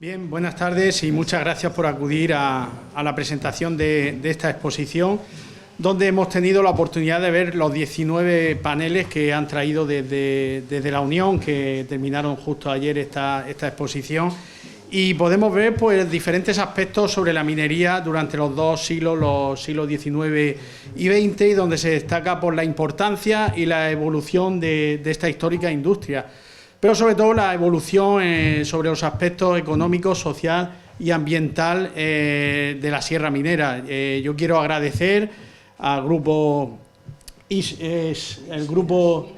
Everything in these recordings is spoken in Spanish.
Bien, buenas tardes y muchas gracias por acudir a la presentación de esta exposición, donde hemos tenido la oportunidad de ver los 19 paneles que han traído desde la Unión, que terminaron justo ayer esta exposición, y podemos ver pues diferentes aspectos sobre la minería durante los dos siglos, los siglos XIX y XX, y donde se destaca por la importancia y la evolución de esta histórica industria, pero sobre todo la evolución sobre los aspectos económicos, social y ambiental de la Sierra Minera. Yo quiero agradecer al grupo el grupo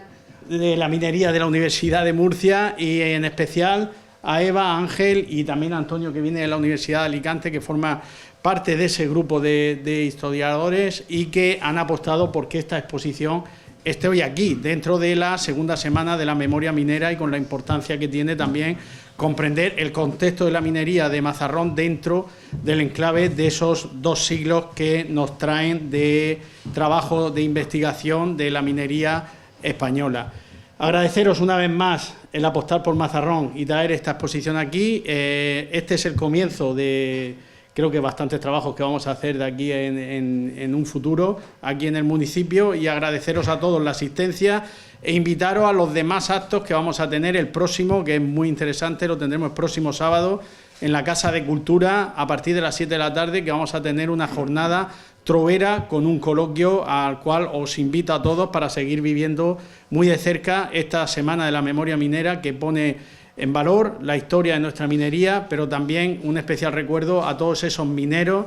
de la minería de la Universidad de Murcia, y en especial a Eva, a Ángel y también a Antonio, que viene de la Universidad de Alicante, que forma parte de ese grupo de historiadores y que han apostado por que esta exposición esté hoy aquí, dentro de la segunda semana de la memoria minera, y con la importancia que tiene también comprender el contexto de la minería de Mazarrón dentro del enclave de esos dos siglos que nos traen de trabajo de investigación de la minería española. Agradeceros una vez más el apostar por Mazarrón y traer esta exposición aquí. Este es el comienzo de, creo que, bastantes trabajos que vamos a hacer de aquí en un futuro, aquí en el municipio, y agradeceros a todos la asistencia e invitaros a los demás actos que vamos a tener el próximo, que es muy interesante. Lo tendremos el próximo sábado en la Casa de Cultura a partir de las 7 de la tarde, que vamos a tener una jornada trovera con un coloquio al cual os invito a todos para seguir viviendo muy de cerca esta Semana de la Memoria Minera, que pone en valor la historia de nuestra minería, pero también un especial recuerdo a todos esos mineros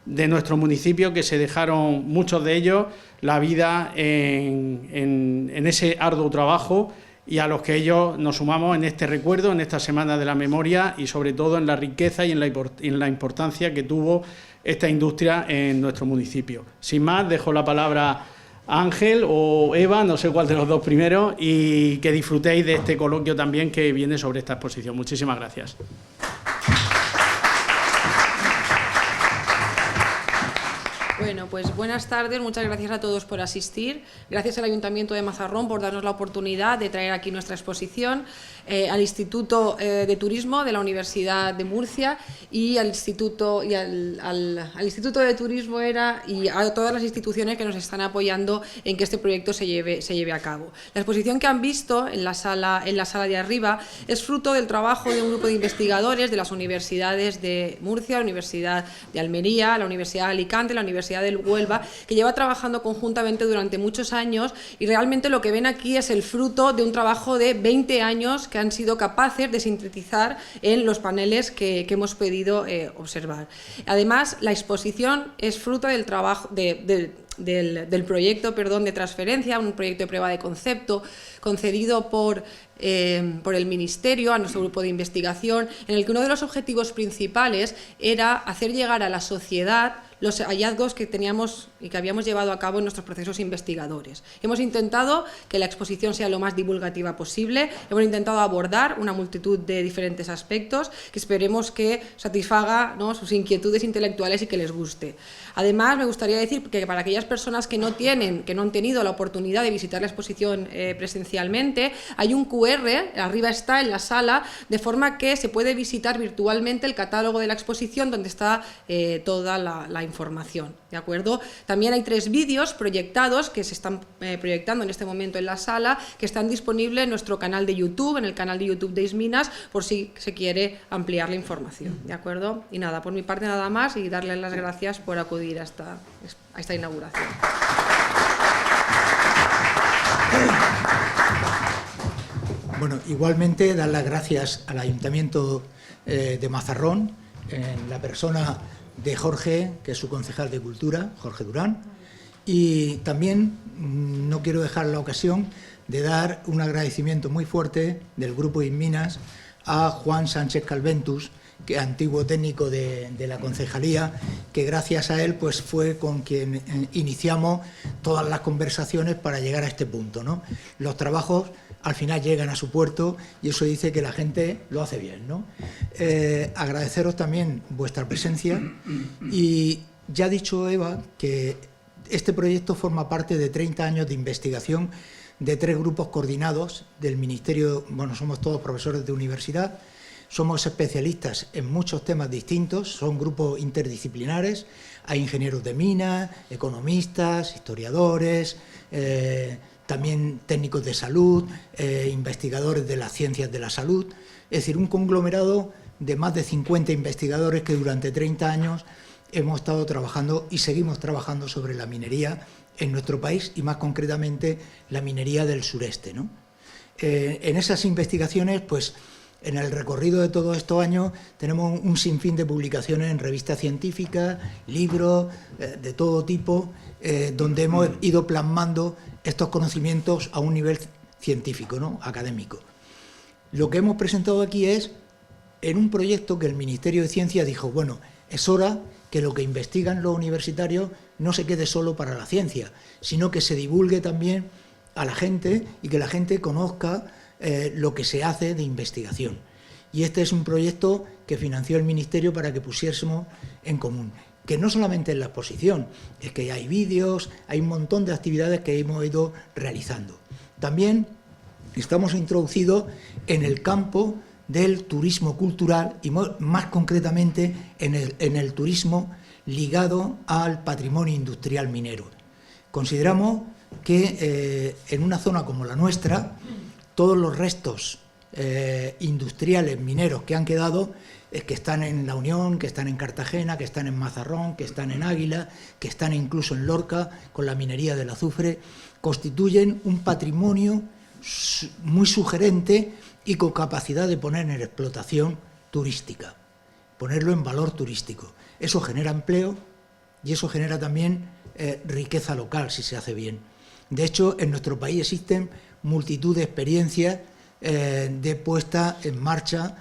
de nuestro municipio que se dejaron, muchos de ellos, la vida en ese arduo trabajo, y a los que ellos nos sumamos en este recuerdo, en esta Semana de la Memoria, y sobre todo en la riqueza y en la importancia que tuvo esta industria en nuestro municipio. Sin más, dejo la palabra a Ángel o Eva, no sé cuál de los dos primero, y que disfrutéis de este coloquio también que viene sobre esta exposición. Muchísimas gracias. Bueno, pues buenas tardes, muchas gracias a todos por asistir, gracias al Ayuntamiento de Mazarrón por darnos la oportunidad de traer aquí nuestra exposición, al Instituto de Turismo de la Universidad de Murcia y al Instituto de Turismo y a todas las instituciones que nos están apoyando en que este proyecto se lleve a cabo. La exposición que han visto en la sala de arriba es fruto del trabajo de un grupo de investigadores de las universidades de Murcia, la Universidad de Almería, la Universidad de Alicante, la Universidad del Huelva, que lleva trabajando conjuntamente durante muchos años, y realmente lo que ven aquí es el fruto de un trabajo de 20 años que han sido capaces de sintetizar en los paneles que hemos podido observar. Además, la exposición es fruto del trabajo del proyecto de transferencia, un proyecto de prueba de concepto concedido por el Ministerio a nuestro grupo de investigación, en el que uno de los objetivos principales era hacer llegar a la sociedad los hallazgos que teníamos y que habíamos llevado a cabo en nuestros procesos investigadores. Hemos intentado que la exposición sea lo más divulgativa posible, hemos intentado abordar una multitud de diferentes aspectos que esperemos que satisfaga, ¿no?, sus inquietudes intelectuales y que les guste. Además, me gustaría decir que para aquellas personas que no han tenido la oportunidad de visitar la exposición presencialmente, hay un QR, arriba está en la sala, de forma que se puede visitar virtualmente el catálogo de la exposición, donde está toda la información, ¿de acuerdo? También hay 3 vídeos proyectados que se están proyectando en este momento en la sala, que están disponibles en nuestro canal de YouTube, en el canal de YouTube de Isminas, por si se quiere ampliar la información, ¿de acuerdo? Y nada, por mi parte nada más, y darles las gracias por acudir a esta inauguración. Bueno, igualmente dar las gracias al Ayuntamiento de Mazarrón, en la persona de Jorge, que es su concejal de Cultura, Jorge Durán, y también no quiero dejar la ocasión de dar un agradecimiento muy fuerte del Grupo Isminas a Juan Sánchez Calventus, que es antiguo técnico de la concejalía, que gracias a él pues fue con quien iniciamos todas las conversaciones para llegar a este punto, ¿no? Los trabajos al final llegan a su puerto y eso dice que la gente lo hace bien, ¿no? Agradeceros también vuestra presencia, y ya ha dicho Eva que este proyecto forma parte de 30 años de investigación de 3 grupos coordinados del Ministerio. Bueno, somos todos profesores de universidad, somos especialistas en muchos temas distintos, son grupos interdisciplinares, hay ingenieros de minas, economistas, historiadores, también técnicos de salud, investigadores de las ciencias de la salud, es decir, un conglomerado de más de 50 investigadores que durante 30 años hemos estado trabajando y seguimos trabajando sobre la minería en nuestro país y más concretamente la minería del sureste, ¿no? En esas investigaciones, pues en el recorrido de todos estos años tenemos un sinfín de publicaciones en revistas científicas, libros de todo tipo, donde hemos ido plasmando estos conocimientos a un nivel científico, ¿no? Académico. Lo que hemos presentado aquí es en un proyecto que el Ministerio de Ciencia dijo, bueno, es hora que lo que investigan los universitarios no se quede solo para la ciencia, sino que se divulgue también a la gente y que la gente conozca lo que se hace de investigación. Y este es un proyecto que financió el Ministerio para que pusiésemos en común. Que no solamente en la exposición, es que hay vídeos, hay un montón de actividades que hemos ido realizando. También estamos introducidos en el campo del turismo cultural y más concretamente en el turismo ligado al patrimonio industrial minero. Consideramos que en una zona como la nuestra, todos los restos industriales mineros que han quedado, que están en La Unión, que están en Cartagena, que están en Mazarrón, que están en Águila, que están incluso en Lorca con la minería del azufre, constituyen un patrimonio muy sugerente y con capacidad de poner en explotación turística, ponerlo en valor turístico. Eso genera empleo y eso genera también riqueza local si se hace bien. De hecho, en nuestro país existen multitud de experiencias de puesta en marcha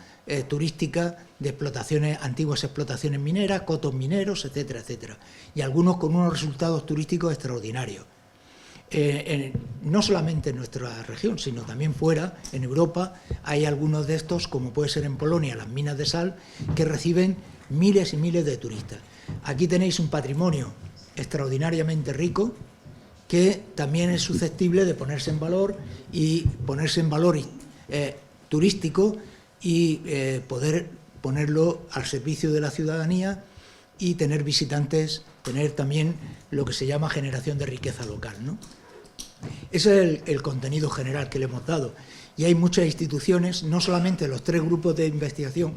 turística de explotaciones, antiguas explotaciones mineras, cotos mineros, etcétera, etcétera. Y algunos con unos resultados turísticos extraordinarios. No solamente en nuestra región, sino también fuera, en Europa, hay algunos de estos, como puede ser en Polonia, las minas de sal, que reciben miles y miles de turistas. Aquí tenéis un patrimonio extraordinariamente rico, que también es susceptible de ponerse en valor y ponerse en valor turístico y poder ponerlo al servicio de la ciudadanía y tener visitantes, tener también lo que se llama generación de riqueza local, ¿no? Ese es el contenido general que le hemos dado. Y hay muchas instituciones, no solamente los 3 grupos de investigación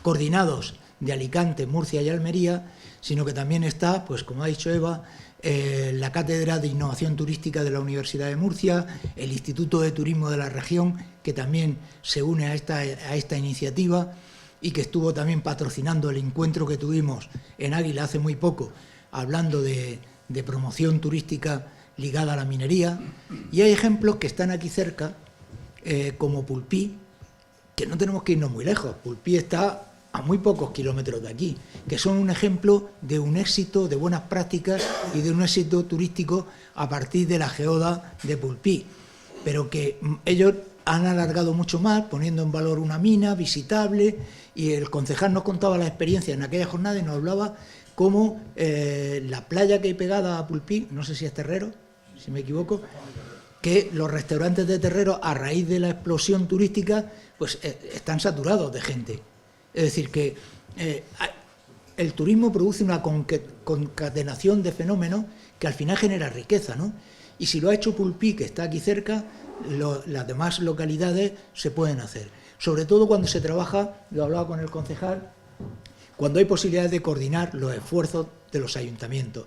coordinados de Alicante, Murcia y Almería, sino que también está, pues como ha dicho Eva, la Cátedra de Innovación Turística de la Universidad de Murcia, el Instituto de Turismo de la región, que también se une a esta iniciativa y que estuvo también patrocinando el encuentro que tuvimos en Águila hace muy poco, hablando de promoción turística ligada a la minería. Y hay ejemplos que están aquí cerca, como Pulpí, que no tenemos que irnos muy lejos. Pulpí está a muy pocos kilómetros de aquí, que son un ejemplo de un éxito, de buenas prácticas y de un éxito turístico a partir de la geoda de Pulpí, pero que ellos han alargado mucho más, poniendo en valor una mina visitable, y el concejal nos contaba la experiencia en aquella jornada y nos hablaba cómo la playa que hay pegada a Pulpí, no sé si es Terrero, si me equivoco, que los restaurantes de Terrero, a raíz de la explosión turística, pues están saturados de gente. Es decir, que el turismo produce una concatenación de fenómenos que al final genera riqueza, ¿no? Y si lo ha hecho Pulpí, que está aquí cerca, las demás localidades se pueden hacer. Sobre todo cuando se trabaja, lo hablaba con el concejal, cuando hay posibilidades de coordinar los esfuerzos de los ayuntamientos,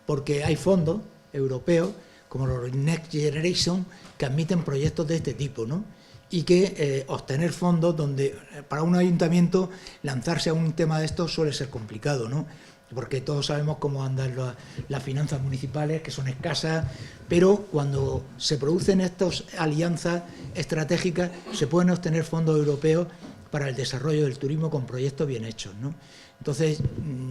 porque hay fondos europeos, como los Next Generation, que admiten proyectos de este tipo, ¿no? Y que obtener fondos donde para un ayuntamiento lanzarse a un tema de estos suele ser complicado, ¿no? Porque todos sabemos cómo andan las finanzas municipales, que son escasas, pero cuando se producen estas alianzas estratégicas se pueden obtener fondos europeos para el desarrollo del turismo con proyectos bien hechos, ¿no? Entonces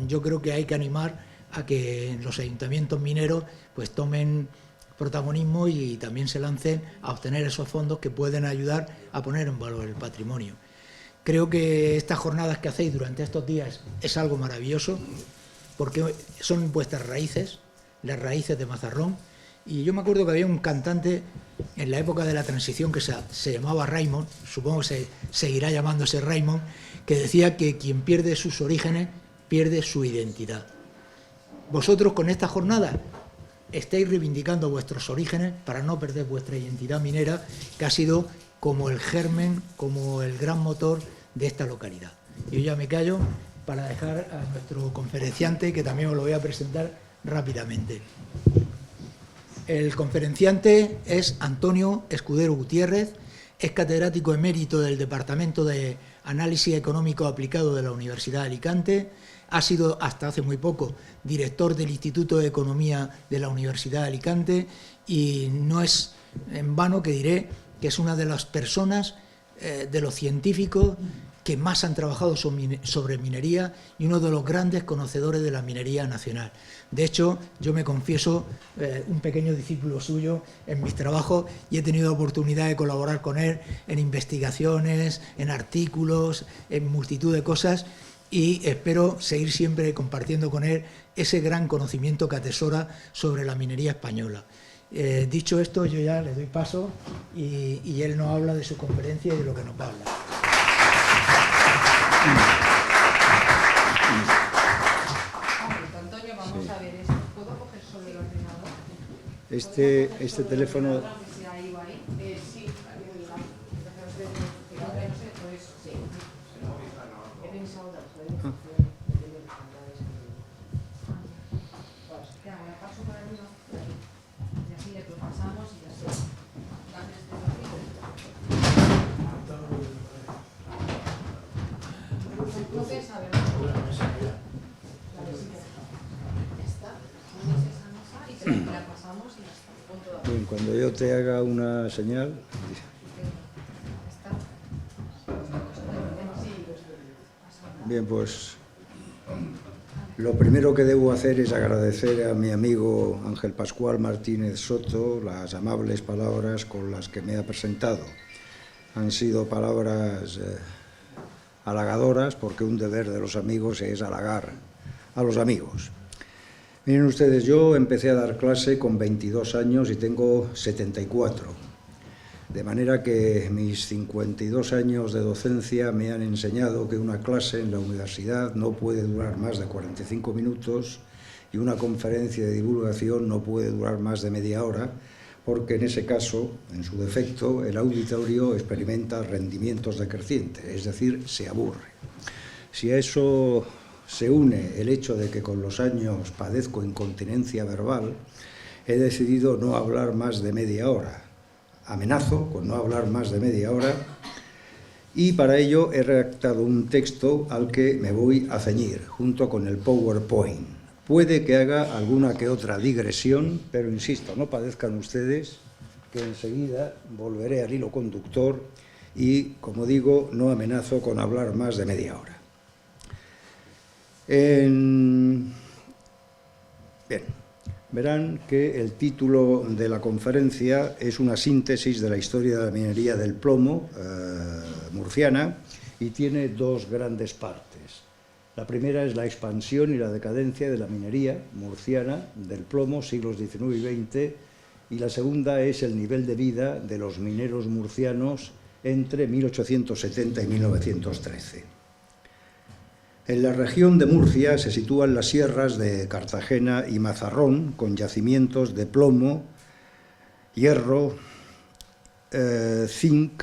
yo creo que hay que animar a que los ayuntamientos mineros pues tomen protagonismo y también se lancen a obtener esos fondos que pueden ayudar a poner en valor el patrimonio. Creo que estas jornadas que hacéis durante estos días es algo maravilloso, porque son vuestras raíces, las raíces de Mazarrón, Y yo me acuerdo que había un cantante en la época de la transición que se llamaba Raymond, supongo que seguirá llamándose Raymond, que decía que quien pierde sus orígenes pierde su identidad. Vosotros con esta jornada estáis reivindicando vuestros orígenes para no perder vuestra identidad minera, que ha sido como el germen, como el gran motor de esta localidad. Yo ya me callo para dejar a nuestro conferenciante, que también os lo voy a presentar rápidamente. El conferenciante es Antonio Escudero Gutiérrez, es catedrático emérito del Departamento de Análisis Económico Aplicado de la Universidad de Alicante, ha sido hasta hace muy poco director del Instituto de Economía de la Universidad de Alicante y no es en vano que diré que es una de las personas, de los científicos que más han trabajado sobre minería y uno de los grandes conocedores de la minería nacional. De hecho, yo me confieso un pequeño discípulo suyo en mis trabajos y he tenido oportunidad de colaborar con él en investigaciones, en artículos, en multitud de cosas y espero seguir siempre compartiendo con él ese gran conocimiento que atesora sobre la minería española. Dicho esto, yo ya le doy paso y él nos habla de su conferencia y de lo que nos va a hablar. Antonio, vamos a ver esto. ¿Puedo coger sobre el ordenador? Este teléfono... Sí. He pensado paso por arriba y así le pasamos y ya está. No pesa, ¿verdad? Y te la pasamos y ya está. Bien, cuando yo te haga una señal... Bien, pues lo primero que debo hacer es agradecer a mi amigo Ángel Pascual Martínez Soto las amables palabras con las que me ha presentado. Han sido palabras halagadoras, porque un deber de los amigos es halagar a los amigos. Miren ustedes, yo empecé a dar clase con 22 años y tengo 74. De manera que mis 52 años de docencia me han enseñado que una clase en la universidad no puede durar más de 45 minutos y una conferencia de divulgación no puede durar más de media hora, porque en ese caso, en su defecto, el auditorio experimenta rendimientos decrecientes, es decir, se aburre. Si a eso se une el hecho de que con los años padezco incontinencia verbal, he decidido no hablar más de media hora. Amenazo con no hablar más de media hora y para ello he redactado un texto al que me voy a ceñir junto con el PowerPoint. Puede que haga alguna que otra digresión, pero insisto, no padezcan ustedes que enseguida volveré al hilo conductor y, como digo, no amenazo con hablar más de media hora. Bien. Verán que el título de la conferencia es una síntesis de la historia de la minería del plomo murciana y tiene dos grandes partes. La primera es la expansión y la decadencia de la minería murciana del plomo, siglos XIX y XX, y la segunda es el nivel de vida de los mineros murcianos entre 1870 y 1913. En la región de Murcia se sitúan las sierras de Cartagena y Mazarrón, con yacimientos de plomo, hierro, zinc.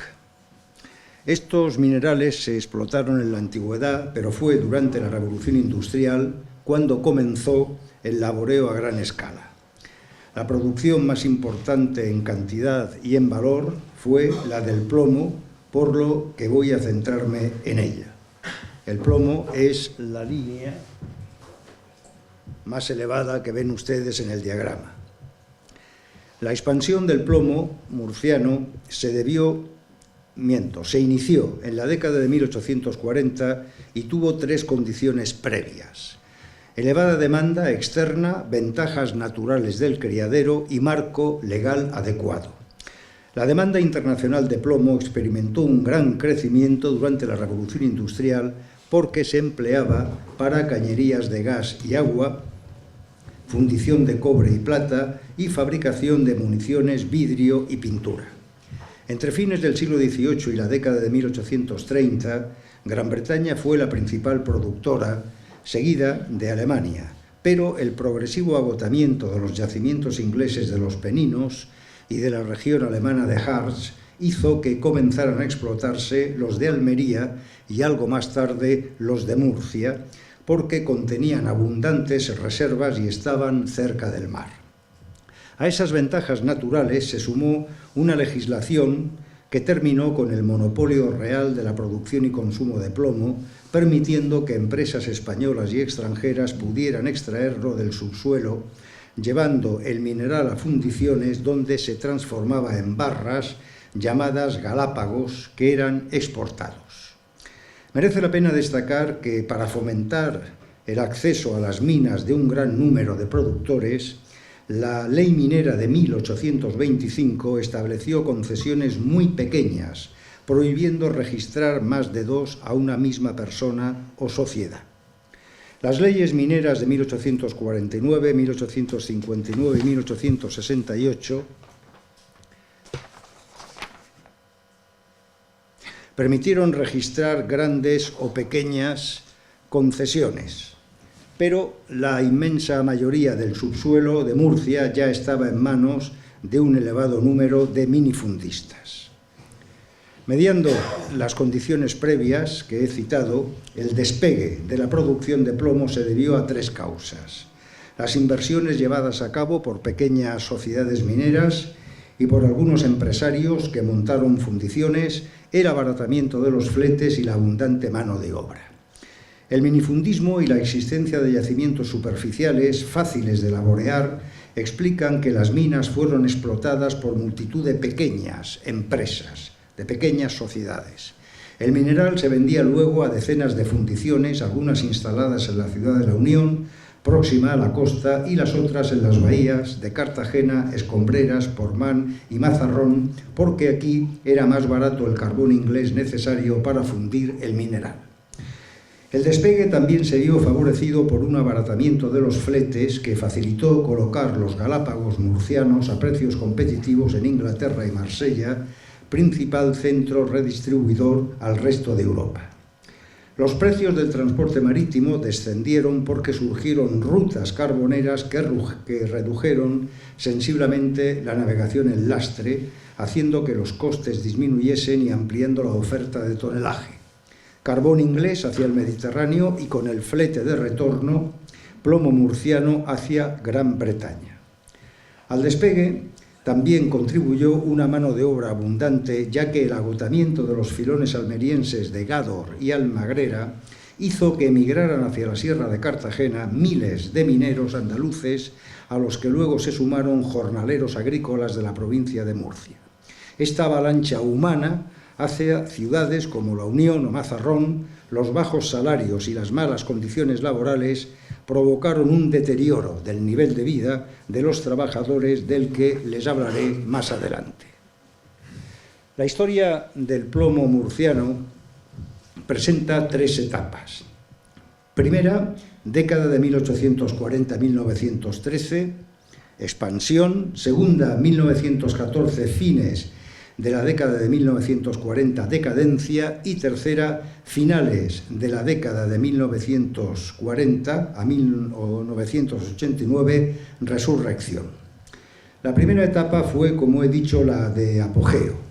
Estos minerales se explotaron en la antigüedad, pero fue durante la Revolución Industrial cuando comenzó el laboreo a gran escala. La producción más importante en cantidad y en valor fue la del plomo, por lo que voy a centrarme en ella. El plomo es la línea más elevada que ven ustedes en el diagrama. La expansión del plomo murciano se inició en la década de 1840 y tuvo tres condiciones previas: elevada demanda externa, ventajas naturales del criadero y marco legal adecuado. La demanda internacional de plomo experimentó un gran crecimiento durante la Revolución Industrial porque se empleaba para cañerías de gas y agua, fundición de cobre y plata y fabricación de municiones, vidrio y pintura. Entre fines del siglo XVIII y la década de 1830, Gran Bretaña fue la principal productora, seguida de Alemania, pero el progresivo agotamiento de los yacimientos ingleses de los Peninos y de la región alemana de Harz hizo que comenzaran a explotarse los de Almería y algo más tarde los de Murcia, porque contenían abundantes reservas y estaban cerca del mar. A esas ventajas naturales se sumó una legislación que terminó con el monopolio real de la producción y consumo de plomo, permitiendo que empresas españolas y extranjeras pudieran extraerlo del subsuelo, llevando el mineral a fundiciones donde se transformaba en barras llamadas galápagos, que eran exportados. Merece la pena destacar que para fomentar el acceso a las minas de un gran número de productores, la Ley Minera de 1825 estableció concesiones muy pequeñas, prohibiendo registrar más de dos a una misma persona o sociedad. Las leyes mineras de 1849, 1859 y 1868 permitieron registrar grandes o pequeñas concesiones, pero la inmensa mayoría del subsuelo de Murcia ya estaba en manos de un elevado número de minifundistas. Mediando las condiciones previas que he citado, el despegue de la producción de plomo se debió a tres causas: las inversiones llevadas a cabo por pequeñas sociedades mineras y por algunos empresarios que montaron fundiciones, el abaratamiento de los fletes y la abundante mano de obra. El minifundismo y la existencia de yacimientos superficiales fáciles de laborear explican que las minas fueron explotadas por multitud de pequeñas empresas, de pequeñas sociedades. El mineral se vendía luego a decenas de fundiciones, algunas instaladas en la ciudad de la Unión, próxima a la costa, y las otras en las bahías de Cartagena, Escombreras, Portmán y Mazarrón, porque aquí era más barato el carbón inglés necesario para fundir el mineral. El despegue también se vio favorecido por un abaratamiento de los fletes que facilitó colocar los galápagos murcianos a precios competitivos en Inglaterra y Marsella, principal centro redistribuidor al resto de Europa. Los precios del transporte marítimo descendieron porque surgieron rutas carboneras que redujeron sensiblemente la navegación en lastre, haciendo que los costes disminuyesen y ampliando la oferta de tonelaje. Carbón inglés hacia el Mediterráneo y con el flete de retorno, plomo murciano hacia Gran Bretaña. Al despegue también contribuyó una mano de obra abundante, ya que el agotamiento de los filones almerienses de Gádor y Almagrera hizo que emigraran hacia la Sierra de Cartagena miles de mineros andaluces, a los que luego se sumaron jornaleros agrícolas de la provincia de Murcia. Esta avalancha humana hacia ciudades como La Unión o Mazarrón, los bajos salarios y las malas condiciones laborales provocaron un deterioro del nivel de vida de los trabajadores, del que les hablaré más adelante. La historia del plomo murciano presenta tres etapas. Primera, década de 1840-1913, expansión. Segunda, 1914, fines de la década de 1940, decadencia. Y tercera, finales de la década de 1940 a 1989, resurrección. La primera etapa fue, como he dicho, la de apogeo.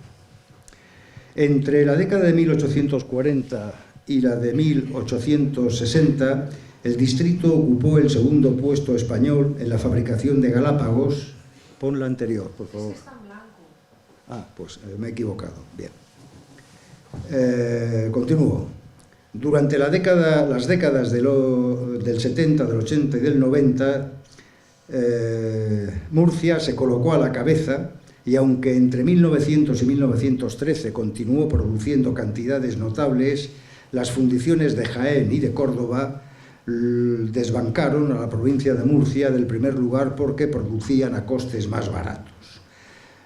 Entre la década de 1840 y la de 1860, el distrito ocupó el segundo puesto español en la fabricación de galápagos. Pon la anterior, por favor. Pues me he equivocado. Bien. Continúo. Durante las décadas del 70, del 80 y del 90, Murcia se colocó a la cabeza, y aunque entre 1900 y 1913 continuó produciendo cantidades notables, las fundiciones de Jaén y de Córdoba desbancaron a la provincia de Murcia del primer lugar porque producían a costes más baratos.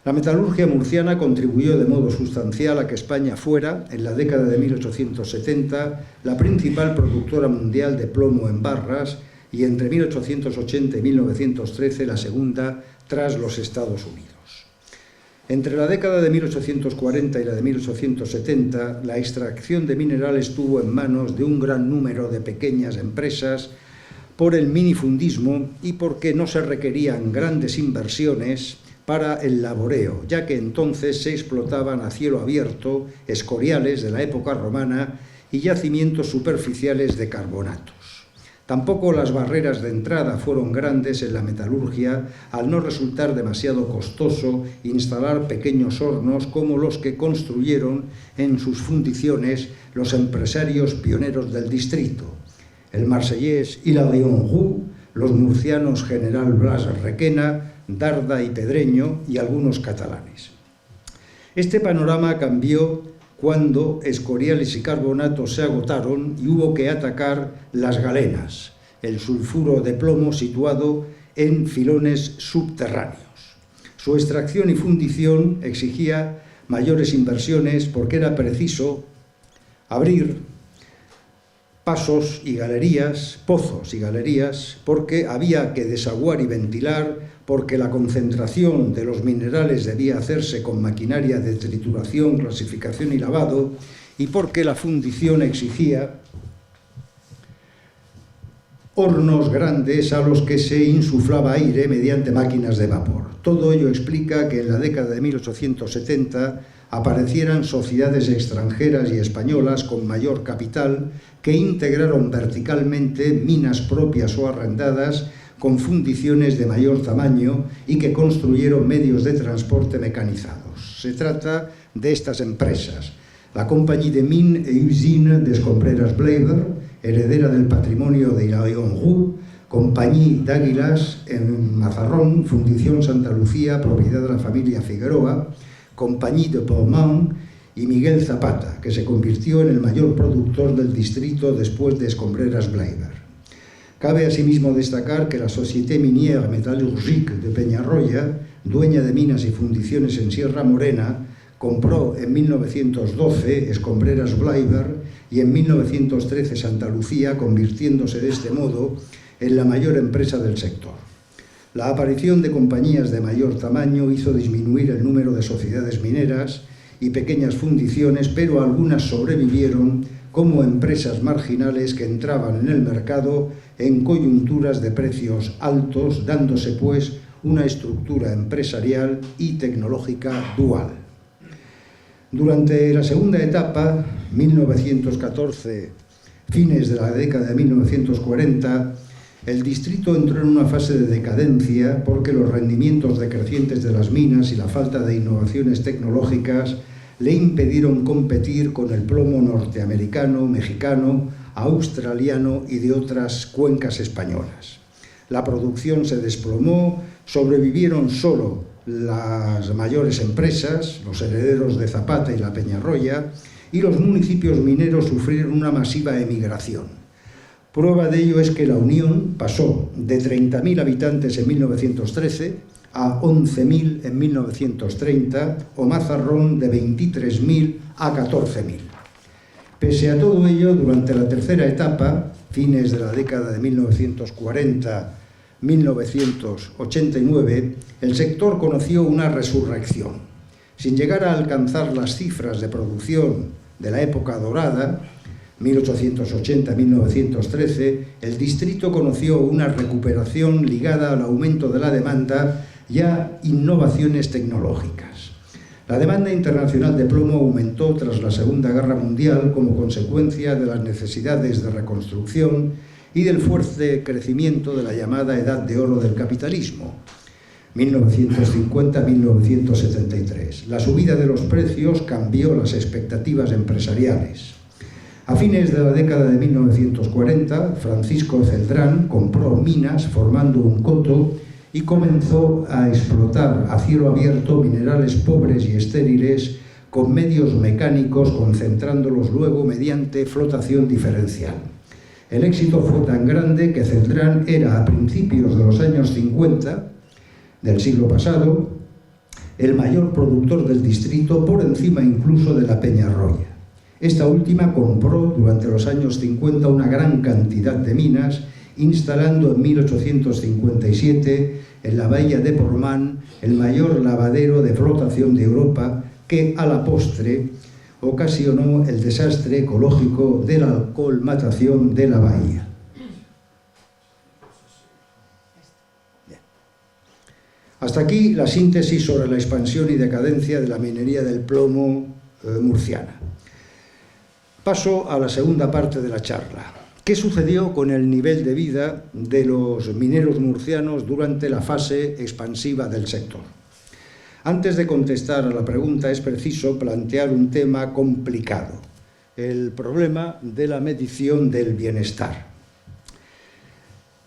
La metalurgia murciana contribuyó de modo sustancial a que España fuera, en la década de 1870, la principal productora mundial de plomo en barras, y entre 1880 y 1913 la segunda tras los Estados Unidos. Entre la década de 1840 y la de 1870, la extracción de mineral estuvo en manos de un gran número de pequeñas empresas por el minifundismo y porque no se requerían grandes inversiones para el laboreo, ya que entonces se explotaban a cielo abierto escoriales de la época romana y yacimientos superficiales de carbonatos. Tampoco las barreras de entrada fueron grandes en la metalurgia, al no resultar demasiado costoso instalar pequeños hornos como los que construyeron en sus fundiciones los empresarios pioneros del distrito, el marsellés Hilarion Roux, los murcianos General Blas Requena, Darda y Pedreño y algunos catalanes. Este panorama cambió cuando escoriales y carbonatos se agotaron y hubo que atacar las galenas, el sulfuro de plomo situado en filones subterráneos. Su extracción y fundición exigía mayores inversiones porque era preciso abrir pozos y galerías, porque había que desaguar y ventilar, porque la concentración de los minerales debía hacerse con maquinaria de trituración, clasificación y lavado, y porque la fundición exigía hornos grandes a los que se insuflaba aire mediante máquinas de vapor. Todo ello explica que en la década de 1870 aparecieran sociedades extranjeras y españolas con mayor capital que integraron verticalmente minas propias o arrendadas con fundiciones de mayor tamaño y que construyeron medios de transporte mecanizados. Se trata de estas empresas: la Compagnie de Mines et Usines d'Escombreras Bleiber, heredera del patrimonio de Hilarion Roux, Compagnie d'Águilas en Mazarrón, Fundición Santa Lucía, propiedad de la familia Figueroa, Compagnie de Portmán y Miguel Zapata, que se convirtió en el mayor productor del distrito después de Escombreras Bleiber. Cabe asimismo destacar que la Société Minière Métallurgique de Peñarroya, dueña de minas y fundiciones en Sierra Morena, compró en 1912 Escombreras Bleiber y en 1913 Santa Lucía, convirtiéndose de este modo en la mayor empresa del sector. La aparición de compañías de mayor tamaño hizo disminuir el número de sociedades mineras y pequeñas fundiciones, pero algunas sobrevivieron como empresas marginales que entraban en el mercado en coyunturas de precios altos, dándose pues una estructura empresarial y tecnológica dual. Durante la segunda etapa, 1914, fines de la década de 1940, el distrito entró en una fase de decadencia porque los rendimientos decrecientes de las minas y la falta de innovaciones tecnológicas le impidieron competir con el plomo norteamericano, mexicano, australiano y de otras cuencas españolas. La producción se desplomó, sobrevivieron solo las mayores empresas, los herederos de Zapata y la Peñarroya, y los municipios mineros sufrieron una masiva emigración. Prueba de ello es que La Unión pasó de 30.000 habitantes en 1913 a 11.000 en 1930, o Mazarrón de 23.000 a 14.000. Pese a todo ello, durante la tercera etapa, fines de la década de 1940-1989, el sector conoció una resurrección. Sin llegar a alcanzar las cifras de producción de la época dorada, 1880-1913, el distrito conoció una recuperación ligada al aumento de la demanda y a innovaciones tecnológicas. La demanda internacional de plomo aumentó tras la Segunda Guerra Mundial como consecuencia de las necesidades de reconstrucción y del fuerte crecimiento de la llamada Edad de Oro del capitalismo, 1950-1973. La subida de los precios cambió las expectativas empresariales. A fines de la década de 1940, Francisco Celdrán compró minas formando un coto y comenzó a explotar a cielo abierto minerales pobres y estériles con medios mecánicos, concentrándolos luego mediante flotación diferencial. El éxito fue tan grande que Celdrán era, a principios de los años 50 del siglo pasado, el mayor productor del distrito, por encima incluso de la Peñarroya. Esta última compró durante los años 50 una gran cantidad de minas instalando en 1857 en la bahía de Portmán el mayor lavadero de flotación de Europa, que a la postre ocasionó el desastre ecológico de la colmatación de la bahía. Hasta aquí la síntesis sobre la expansión y decadencia de la minería del plomo murciana. Paso a la segunda parte de la charla. ¿Qué sucedió con el nivel de vida de los mineros murcianos durante la fase expansiva del sector? Antes de contestar a la pregunta es preciso plantear un tema complicado, el problema de la medición del bienestar.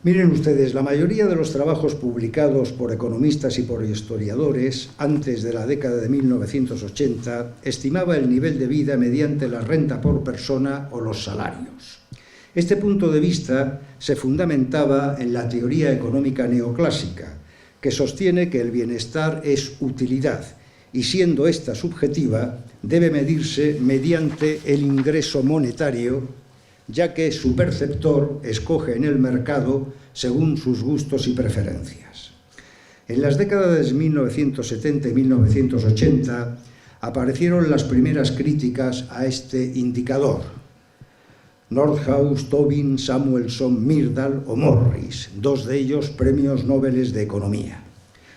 Miren ustedes, la mayoría de los trabajos publicados por economistas y por historiadores antes de la década de 1980 estimaba el nivel de vida mediante la renta por persona o los salarios. Este punto de vista se fundamentaba en la teoría económica neoclásica, que sostiene que el bienestar es utilidad y, siendo esta subjetiva, debe medirse mediante el ingreso monetario, ya que su perceptor escoge en el mercado según sus gustos y preferencias. En las décadas de 1970 y 1980 aparecieron las primeras críticas a este indicador. Nordhaus, Tobin, Samuelson, Myrdal o Morris, dos de ellos premios Nobel de Economía.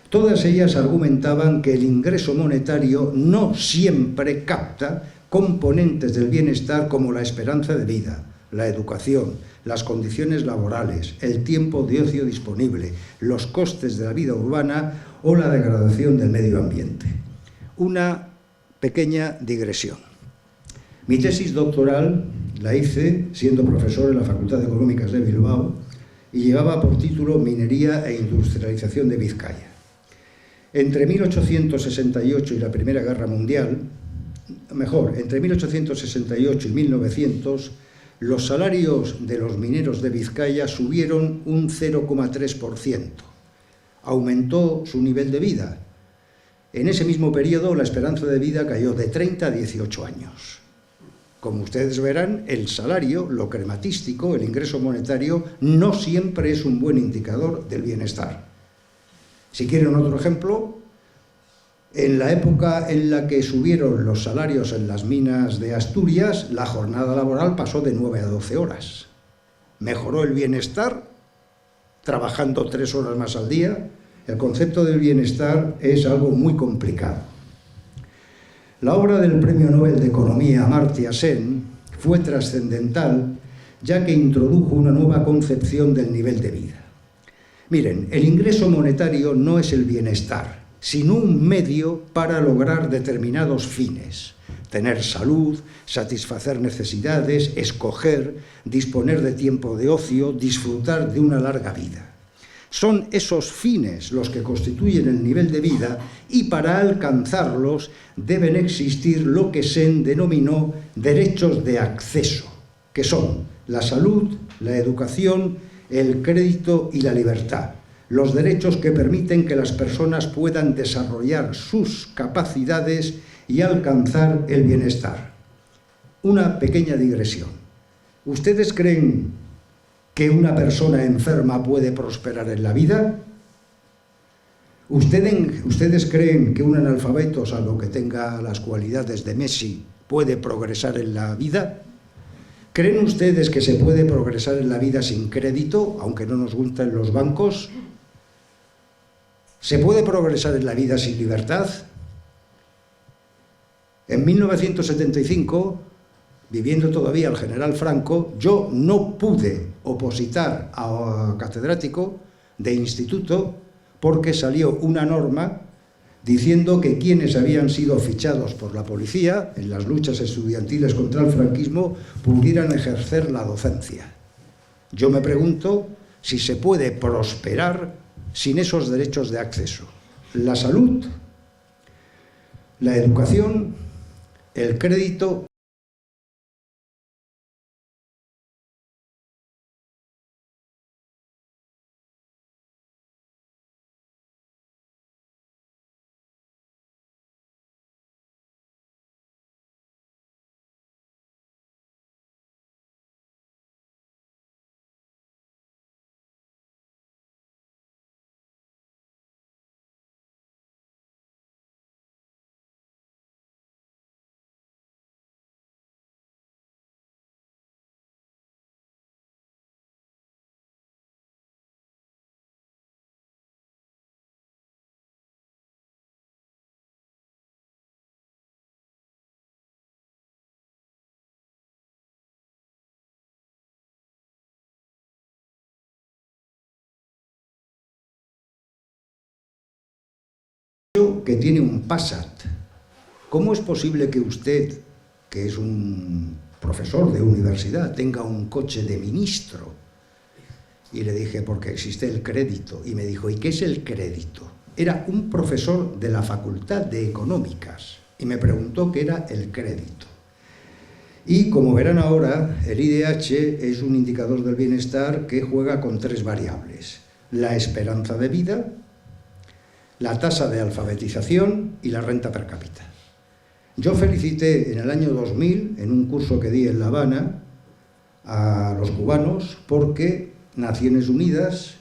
Todas ellas argumentaban que el ingreso monetario no siempre capta componentes del bienestar como la esperanza de vida, la educación, las condiciones laborales, el tiempo de ocio disponible, los costes de la vida urbana o la degradación del medio ambiente. Una pequeña digresión. Mi tesis doctoral la hice siendo profesor en la Facultad de Económicas de Bilbao y llevaba por título Minería e Industrialización de Vizcaya. Entre 1868 y la Primera Guerra Mundial, entre 1868 y 1900, los salarios de los mineros de Vizcaya subieron un 0,3%. Aumentó su nivel de vida. En ese mismo periodo, la esperanza de vida cayó de 30 a 18 años. Como ustedes verán, el salario, lo crematístico, el ingreso monetario, no siempre es un buen indicador del bienestar. Si quieren otro ejemplo, en la época en la que subieron los salarios en las minas de Asturias, la jornada laboral pasó de 9 a 12 horas. ¿Mejoró el bienestar trabajando 3 horas más al día? El concepto del bienestar es algo muy complicado. La obra del Premio Nobel de Economía Amartya Sen fue trascendental, ya que introdujo una nueva concepción del nivel de vida. Miren, el ingreso monetario no es el bienestar, sino un medio para lograr determinados fines. Tener salud, satisfacer necesidades, escoger, disponer de tiempo de ocio, disfrutar de una larga vida. Son esos fines los que constituyen el nivel de vida y para alcanzarlos deben existir lo que Sen denominó derechos de acceso, que son la salud, la educación, el crédito y la libertad. Los derechos que permiten que las personas puedan desarrollar sus capacidades y alcanzar el bienestar. Una pequeña digresión. ¿Ustedes creen que una persona enferma puede prosperar en la vida? ¿Ustedes creen que un analfabeto, salvo que tenga las cualidades de Messi, puede progresar en la vida? ¿Creen ustedes que se puede progresar en la vida sin crédito, aunque no nos gusten los bancos? ¿Se puede progresar en la vida sin libertad? En 1975, viviendo todavía el general Franco, yo no pude opositar a catedrático de instituto porque salió una norma diciendo que quienes habían sido fichados por la policía en las luchas estudiantiles contra el franquismo pudieran ejercer la docencia. Yo me pregunto si se puede prosperar sin esos derechos de acceso. La salud, la educación, el crédito que tiene un Passat. ¿Cómo es posible que usted, que es un profesor de universidad, tenga un coche de ministro? Y le dije, porque existe el crédito. Y me dijo, ¿y qué es el crédito? Era un profesor de la Facultad de Económicas y me preguntó qué era el crédito. Y como verán ahora, el IDH es un indicador del bienestar que juega con 3 variables: la esperanza de vida, la tasa de alfabetización y la renta per cápita. Yo felicité en el año 2000, en un curso que di en La Habana, a los cubanos porque Naciones Unidas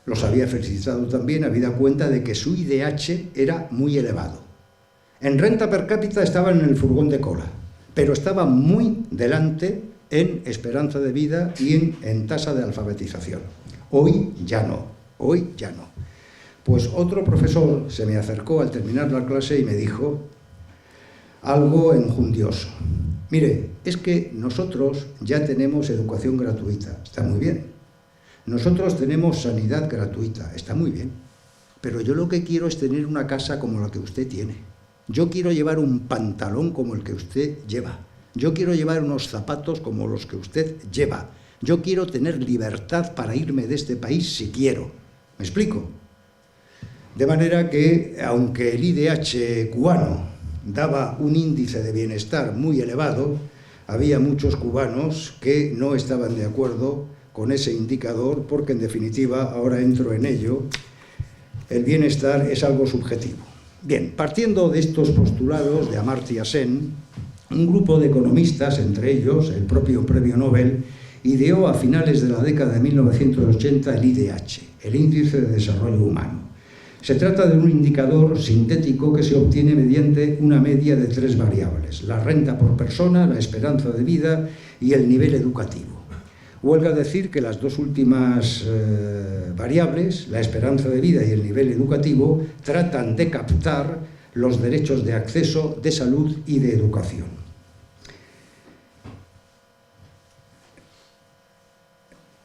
los había felicitado también, habida cuenta de que su IDH era muy elevado. En renta per cápita estaban en el furgón de cola, pero estaba muy delante en esperanza de vida y en tasa de alfabetización. Hoy ya no, hoy ya no. Pues otro profesor se me acercó al terminar la clase y me dijo algo enjundioso. Mire, es que nosotros ya tenemos educación gratuita, está muy bien. Nosotros tenemos sanidad gratuita, está muy bien. Pero yo lo que quiero es tener una casa como la que usted tiene. Yo quiero llevar un pantalón como el que usted lleva. Yo quiero llevar unos zapatos como los que usted lleva. Yo quiero tener libertad para irme de este país si quiero. ¿Me explico? De manera que, aunque el IDH cubano daba un índice de bienestar muy elevado, había muchos cubanos que no estaban de acuerdo con ese indicador porque, en definitiva, ahora entro en ello, el bienestar es algo subjetivo. Bien, partiendo de estos postulados de Amartya Sen, un grupo de economistas, entre ellos el propio Premio Nobel, ideó a finales de la década de 1980 el IDH, el Índice de Desarrollo Humano. Se trata de un indicador sintético que se obtiene mediante una media de 3 variables: la renta por persona, la esperanza de vida y el nivel educativo. Huelga decir que las 2 últimas variables, la esperanza de vida y el nivel educativo, tratan de captar los derechos de acceso, de salud y de educación.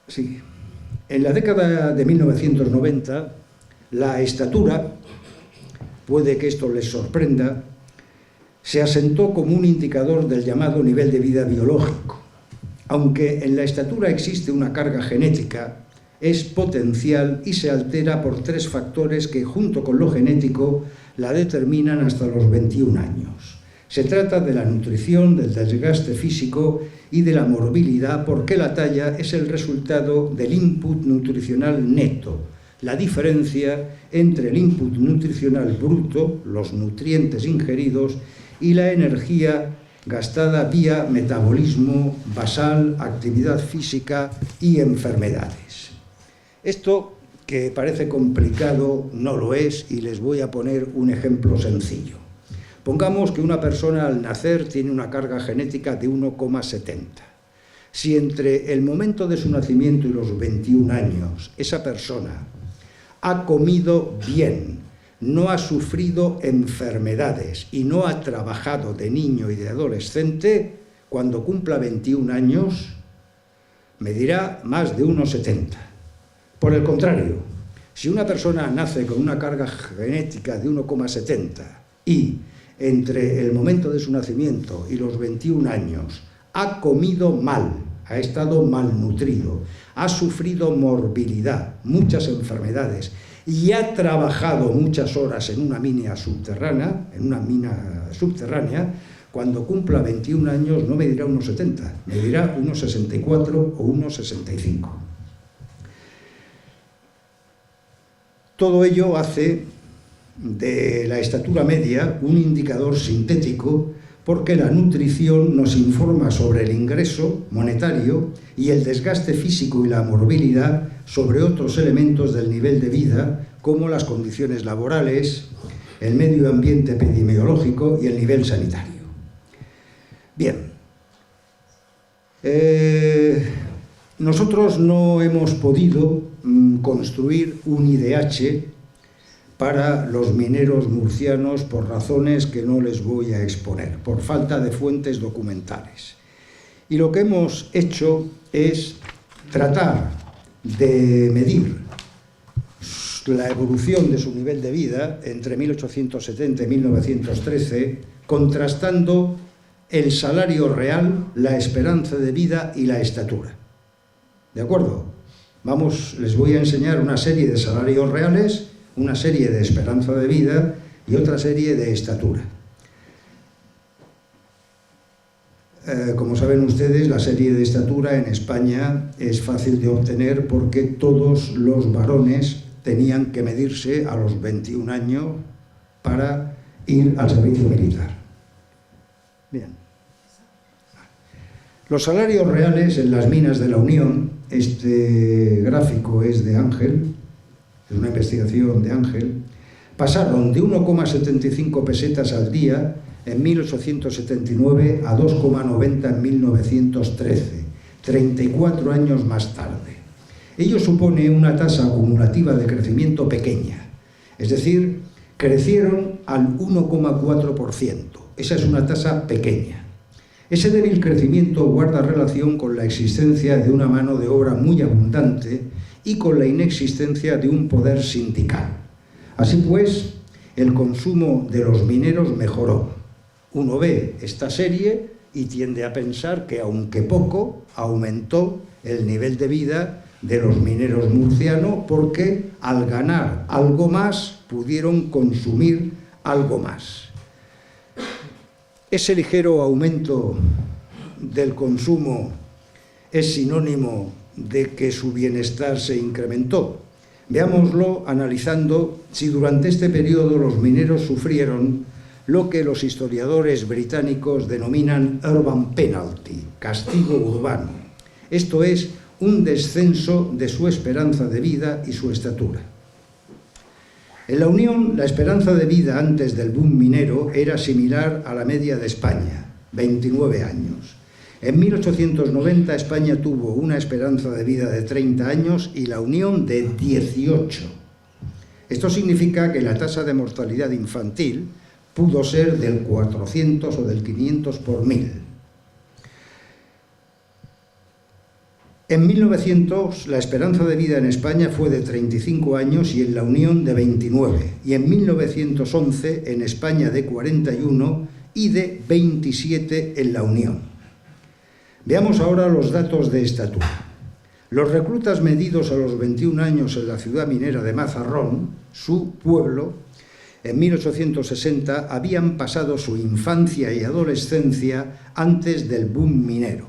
Sí. En la década de 1990, la estatura, puede que esto les sorprenda, se asentó como un indicador del llamado nivel de vida biológico. Aunque en la estatura existe una carga genética, es potencial y se altera por 3 factores que, junto con lo genético, la determinan hasta los 21 años. Se trata de la nutrición, del desgaste físico y de la morbilidad, porque la talla es el resultado del input nutricional neto, la diferencia entre el input nutricional bruto, los nutrientes ingeridos, y la energía gastada vía metabolismo basal, actividad física y enfermedades. Esto, que parece complicado, no lo es, y les voy a poner un ejemplo sencillo. Pongamos que una persona al nacer tiene una carga genética de 1,70. Si entre el momento de su nacimiento y los 21 años esa persona ha comido bien, no ha sufrido enfermedades y no ha trabajado de niño y de adolescente, cuando cumpla 21 años medirá más de 1,70. Por el contrario, si una persona nace con una carga genética de 1,70 y entre el momento de su nacimiento y los 21 años ha comido mal, ha estado malnutrido, ha sufrido morbilidad, muchas enfermedades, y ha trabajado muchas horas en una mina subterránea, cuando cumpla 21 años no medirá 1,70, medirá 1,64 o 1,65. Todo ello hace de la estatura media un indicador sintético, porque la nutrición nos informa sobre el ingreso monetario y el desgaste físico y la morbilidad sobre otros elementos del nivel de vida, como las condiciones laborales, el medio ambiente epidemiológico y el nivel sanitario. Bien, nosotros no hemos podido construir un IDH para los mineros murcianos por razones que no les voy a exponer, por falta de fuentes documentales. Y lo que hemos hecho es tratar de medir la evolución de su nivel de vida entre 1870 y 1913, contrastando el salario real, la esperanza de vida y la estatura. ¿De acuerdo? Vamos, les voy a enseñar una serie de salarios reales, una serie de esperanza de vida y otra serie de estatura. Como saben ustedes, la serie de estatura en España es fácil de obtener porque todos los varones tenían que medirse a los 21 años para ir al servicio militar. Bien. Los salarios reales en las minas de la Unión, este gráfico es de Ángel, es una investigación de Ángel, pasaron de 1,75 pesetas al día en 1879 a 2,90 en 1913, 34 años más tarde. Ello supone una tasa acumulativa de crecimiento pequeña, es decir, crecieron al 1,4%. Esa es una tasa pequeña. Ese débil crecimiento guarda relación con la existencia de una mano de obra muy abundante y con la inexistencia de un poder sindical. Así pues, el consumo de los mineros mejoró. Uno ve esta serie y tiende a pensar que, aunque poco, aumentó el nivel de vida de los mineros murcianos porque al ganar algo más pudieron consumir algo más. Ese ligero aumento del consumo es sinónimo de que su bienestar se incrementó. Veámoslo analizando si durante este periodo los mineros sufrieron lo que los historiadores británicos denominan urban penalty, castigo urbano. Esto es, un descenso de su esperanza de vida y su estatura. En la Unión, la esperanza de vida antes del boom minero era similar a la media de España, 29 años. En 1890 España tuvo una esperanza de vida de 30 años y la Unión de 18. Esto significa que la tasa de mortalidad infantil pudo ser del 400 o del 500 por 1000. En 1900 la esperanza de vida en España fue de 35 años y en la Unión de 29, y en 1911 en España de 41 y de 27 en la Unión. Veamos ahora los datos de estatura. Los reclutas medidos a los 21 años en la ciudad minera de Mazarrón, su pueblo, en 1860 habían pasado su infancia y adolescencia antes del boom minero.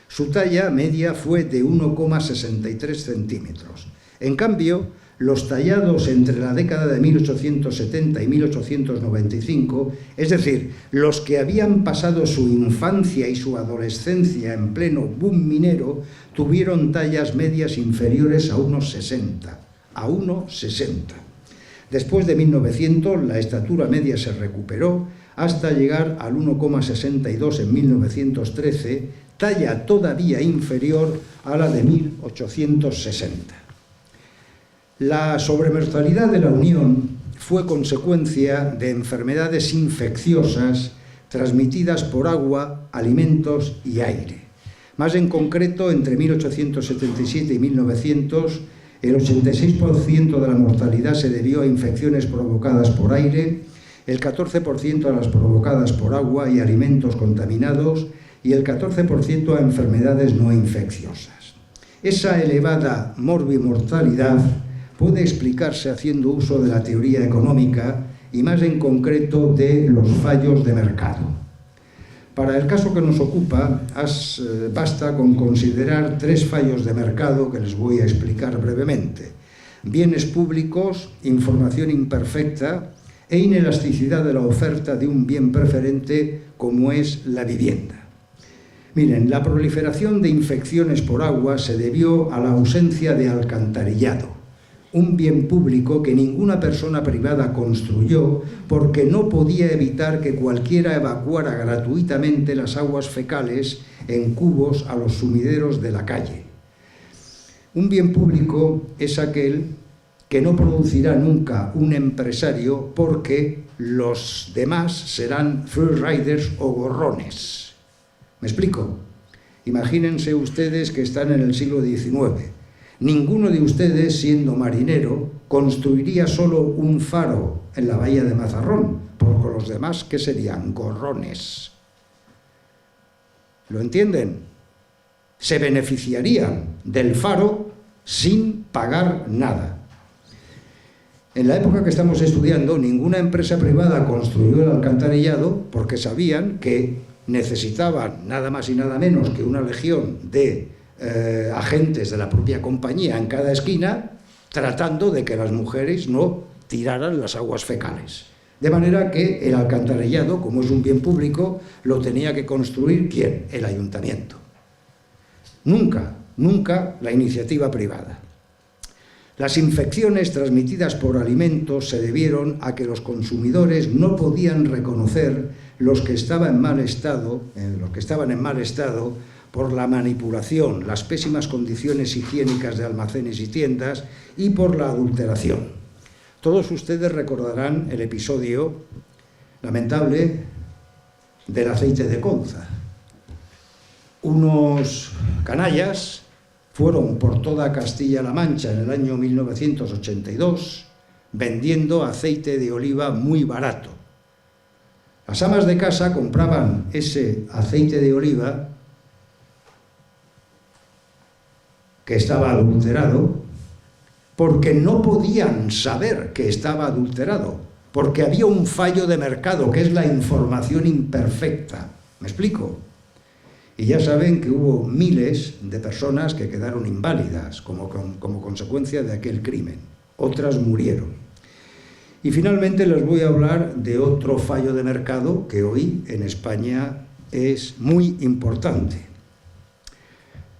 Su talla media fue de 1,63 centímetros. En cambio, los tallados entre la década de 1870 y 1895, es decir, los que habían pasado su infancia y su adolescencia en pleno boom minero, tuvieron tallas medias inferiores a 1,60. A 1,60. Después de 1900, la estatura media se recuperó hasta llegar al 1,62 en 1913, talla todavía inferior a la de 1860. La sobremortalidad de la Unión fue consecuencia de enfermedades infecciosas transmitidas por agua, alimentos y aire. Más en concreto, entre 1877 y 1900, el 86% de la mortalidad se debió a infecciones provocadas por aire, el 14% a las provocadas por agua y alimentos contaminados y el 14% a enfermedades no infecciosas. Esa elevada morbimortalidad puede explicarse haciendo uso de la teoría económica y más en concreto de los fallos de mercado. Para el caso que nos ocupa, basta con considerar 3 fallos de mercado que les voy a explicar brevemente: bienes públicos, información imperfecta e inelasticidad de la oferta de un bien preferente como es la vivienda. Miren, la proliferación de infecciones por agua se debió a la ausencia de alcantarillado, un bien público que ninguna persona privada construyó porque no podía evitar que cualquiera evacuara gratuitamente las aguas fecales en cubos a los sumideros de la calle. Un bien público es aquel que no producirá nunca un empresario porque los demás serán freeriders o gorrones. ¿Me explico? Imagínense ustedes que están en el siglo XIX. Ninguno de ustedes, siendo marinero, construiría solo un faro en la bahía de Mazarrón, porque los demás, ¿qué serían? Gorrones. ¿Lo entienden? Se beneficiarían del faro sin pagar nada. En la época que estamos estudiando, ninguna empresa privada construyó el alcantarillado porque sabían que necesitaban nada más y nada menos que una legión de agentes de la propia compañía en cada esquina, tratando de que las mujeres no tiraran las aguas fecales. De manera que el alcantarillado, como es un bien público, lo tenía que construir ¿quién? El ayuntamiento. Nunca, nunca la iniciativa privada. Las infecciones transmitidas por alimentos se debieron a que los consumidores no podían reconocer los que estaban en mal estado, por la manipulación, las pésimas condiciones higiénicas de almacenes y tiendas y por la adulteración. Todos ustedes recordarán el episodio lamentable del aceite de colza. Unos canallas fueron por toda Castilla-La Mancha en el año 1982 vendiendo aceite de oliva muy barato. Las amas de casa compraban ese aceite de oliva que estaba adulterado porque no podían saber que estaba adulterado, porque había un fallo de mercado, que es la información imperfecta. ¿Me explico? Y ya saben que hubo miles de personas que quedaron inválidas como consecuencia de aquel crimen. Otras murieron. Y finalmente les voy a hablar de otro fallo de mercado que hoy en España es muy importante.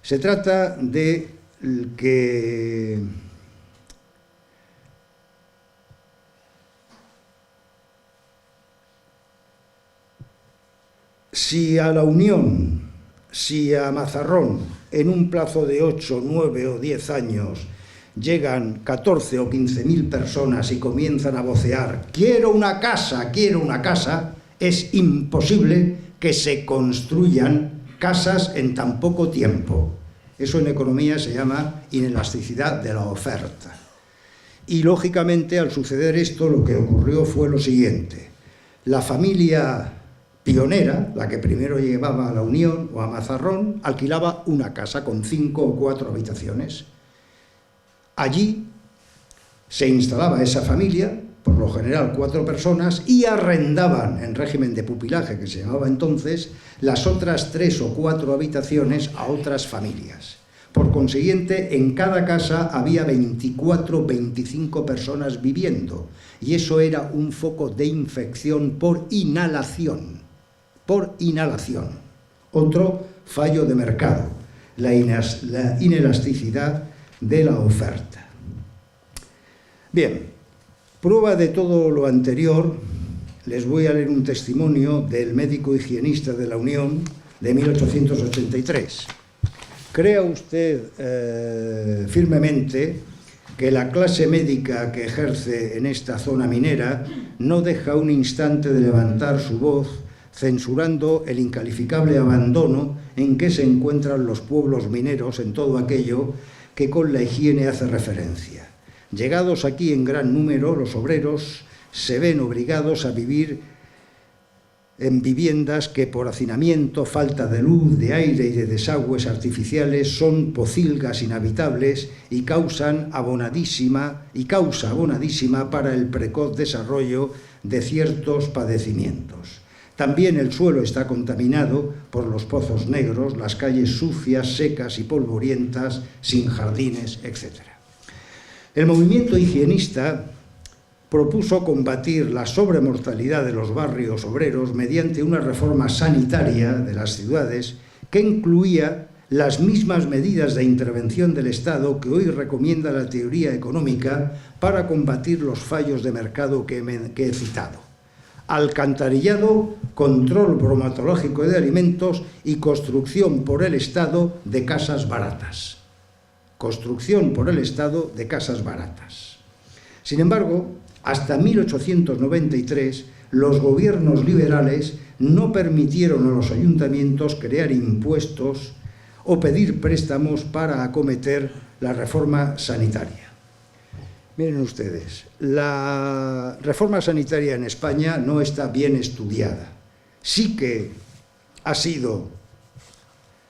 Se trata de que si a La Unión, si a Mazarrón, en un plazo de 8, 9 o 10 años llegan 14 o 15.000 personas y comienzan a vocear quiero una casa, es imposible que se construyan casas en tan poco tiempo. Eso en economía se llama inelasticidad de la oferta. Y lógicamente al suceder esto lo que ocurrió fue lo siguiente. La familia pionera, la que primero llevaba a La Unión o a Mazarrón, alquilaba una casa con 5 o 4 habitaciones. Allí se instalaba esa familia, por lo general 4 personas, y arrendaban, en régimen de pupilaje que se llamaba entonces, las otras 3 o 4 habitaciones a otras familias. Por consiguiente, en cada casa había 24 o 25 personas viviendo, y eso era un foco de infección por inhalación. Por inhalación. Otro fallo de mercado, la inelasticidad de la oferta. Bien, prueba de todo lo anterior, les voy a leer un testimonio del médico higienista de La Unión de 1883. ¿Crea usted firmemente que la clase médica que ejerce en esta zona minera no deja un instante de levantar su voz censurando el incalificable abandono en que se encuentran los pueblos mineros en todo aquello que con la higiene hace referencia? Llegados aquí en gran número, los obreros se ven obligados a vivir en viviendas que por hacinamiento, falta de luz, de aire y de desagües artificiales son pocilgas inhabitables y causa abonadísima para el precoz desarrollo de ciertos padecimientos. También el suelo está contaminado por los pozos negros, las calles sucias, secas y polvorientas, sin jardines, etc. El movimiento higienista propuso combatir la sobremortalidad de los barrios obreros mediante una reforma sanitaria de las ciudades que incluía las mismas medidas de intervención del Estado que hoy recomienda la teoría económica para combatir los fallos de mercado que he citado. Alcantarillado, control bromatológico de alimentos y construcción por el Estado de casas baratas. Construcción por el Estado de casas baratas. Sin embargo, hasta 1893, los gobiernos liberales no permitieron a los ayuntamientos crear impuestos o pedir préstamos para acometer la reforma sanitaria. Miren ustedes, la reforma sanitaria en España no está bien estudiada. Sí que ha sido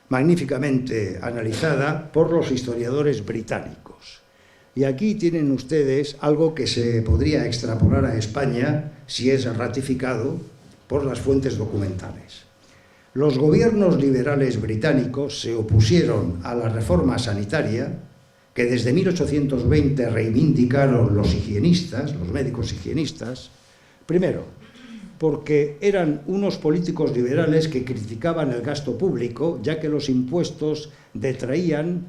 magníficamente analizada por los historiadores británicos. Y aquí tienen ustedes algo que se podría extrapolar a España si es ratificado por las fuentes documentales. Los gobiernos liberales británicos se opusieron a la reforma sanitaria que desde 1820 reivindicaron los higienistas, los médicos higienistas, primero, porque eran unos políticos liberales que criticaban el gasto público, ya que los impuestos detraían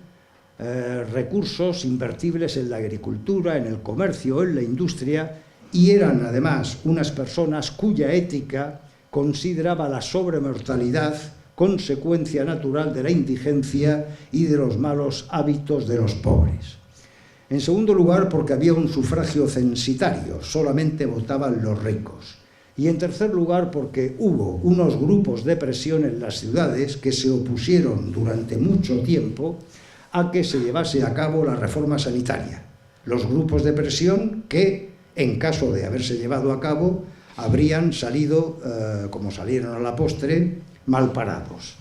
recursos invertibles en la agricultura, en el comercio, en la industria, y eran además unas personas cuya ética consideraba la sobremortalidad consecuencia natural de la indigencia y de los malos hábitos de los pobres. En segundo lugar, porque había un sufragio censitario, solamente votaban los ricos. Y en tercer lugar, porque hubo unos grupos de presión en las ciudades que se opusieron durante mucho tiempo a que se llevase a cabo la reforma sanitaria. Los grupos de presión que, en caso de haberse llevado a cabo, habrían salido, como salieron a la postre, mal parados.